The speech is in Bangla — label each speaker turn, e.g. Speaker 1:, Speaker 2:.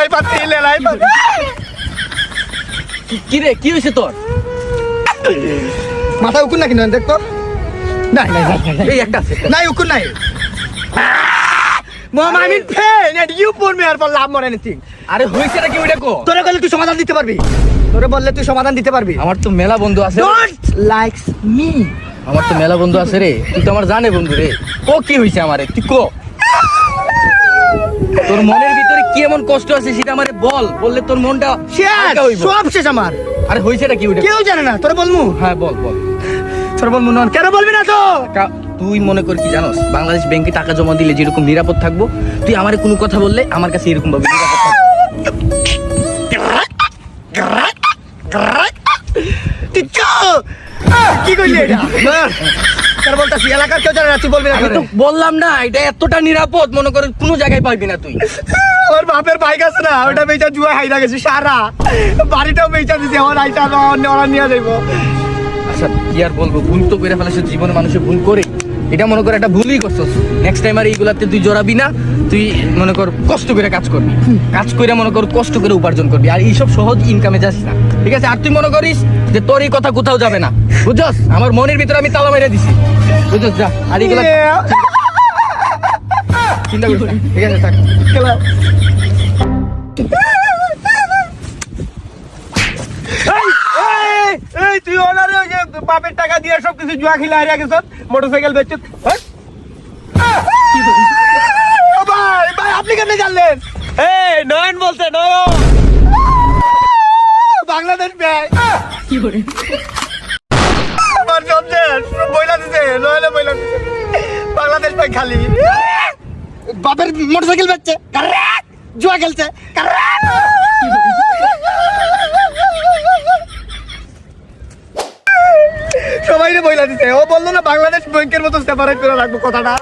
Speaker 1: লেলাই পাতি
Speaker 2: কি রে কি হয়েছে তোর?
Speaker 1: মাথা উকুন নাকি নয় দেখ তোর নাই নাই
Speaker 2: এই একটা আছে
Speaker 1: নাই উকুন নাই মোহাম্মদ আমিন ফেন এন্ড ইউ পুট মি আর ফর লাভ মোর এনিথিং
Speaker 2: আরে হয়েছে নাকি ওইটা কো?
Speaker 1: তোরে বললে তুই সমাধান দিতে পারবি
Speaker 2: আমার তো মেলা বন্ধু আছে।
Speaker 1: ডোন্ট লাইকস মি
Speaker 2: আমার তো মেলা বন্ধু আছে রে, তুই তো আমার জানে বন্ধু রে। ও কি হয়েছে আমারে তুই কো, তোর মনের ভিতরে কি এমন কষ্ট আছে সেটা আমারে বল, বললে তোর মনটা হালকা হইব।
Speaker 1: সব শেষ আমার।
Speaker 2: আরে হইছেটা কি ওইটা?
Speaker 1: কেউ জানে না, তোরে বলমু?
Speaker 2: হ্যাঁ বল বল।
Speaker 1: তোরে বলমু না কেন বলবি না তো?
Speaker 2: তুই মনে কর কি জানোস, বাংলাদেশ ব্যাংকে টাকা জমা দিলে যেরকম নিরাপদ থাকবো, তুই আমারে কোনো কথা বললে আমার কাছে এরকম ভাবে নিরাপদ থাকবো।
Speaker 1: কি কইলি এটা? তোর বলতাছি এলাকার কেউ জানে না, তুই বলবি না?
Speaker 2: আমি তো বললাম না এটা এতটা নিরাপদ, মনে কর কোনো জায়গায় পাইবি না তুই।
Speaker 1: ওর বাপের বাইক আছে না, ওটা বেচা জুয়া হাইরা গেছে সারা বাড়িটাও বেচা দিছে। আমার আইটা ওরা নিয়ে যাইবো।
Speaker 2: আচ্ছা কি আর বলবো, ভুল তো করে ফেলেছে, জীবনে মানুষে ভুল করে, এটা মনে কর একটা ভুলই করছস। নেক্সট টাইম আর এইগুলাতে তুই জড়াবি না, তুই মনে কর কষ্ট করে কাজ করবি, কাজ করে মনে কর কষ্ট করে উপার্জন করবি, আর এইসব সহজ ইনকামে যাস না, ঠিক আছে? আর তুই মনে করিস যে তোর এই কথা কোথাও যাবে না, বুঝছস? আমার মনের ভিতরে আমি তালা মেরে দিছি, বুঝছস? যা আর এইগুলা চিন্তা করিস না, ঠিক আছে? থাক।
Speaker 1: এই তুই ওনারে ওই যে বাপের টাকা দিয়ে সবকিছু জুয়া খেলে হারিয়ে গেছ, মোটরসাইকেল বেচছ। ভাই ভাই আপনি কেন জানলেন? এই নয়ন বলছে, নয়ন বাংলাদেশ ব্যাংক কি করে আমার জন্য বইলা দিছে, নয়নে বইলা দিছে বাংলাদেশ ব্যাংক খালি বাপের মোটরসাইকেল বেচছে, জুয়া খেলছে। সবাই বইলা দিছে, ও বললো না বাংলাদেশ ব্যাংকের মতো সেপারেট করে রাখবো কথাটা।